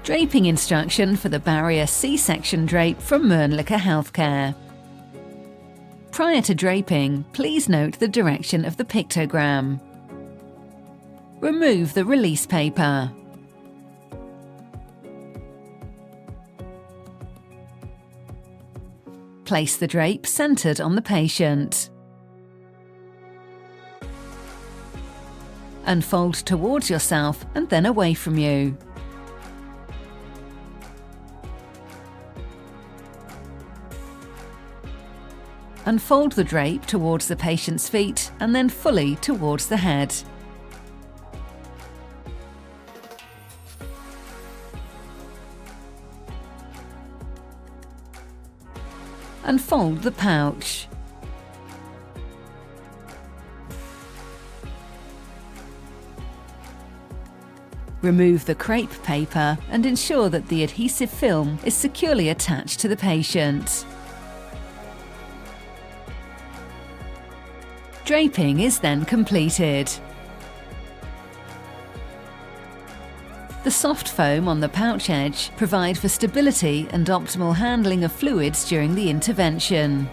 Draping instruction for the barrier C-section drape from lnlycke Healthcare. Prior to draping, please note the direction of the pictogram. Remove the release paper. Place the drape centered on the patient. Unfold towards yourself and then away from you. Unfold the drape towards the patient's feet and then fully towards the head. Unfold the pouch. Remove the crepe paper and ensure that the adhesive film is securely attached to the patient. Draping is then completed. The soft foam on the pouch edge provide for stability and optimal handling of fluids during the intervention.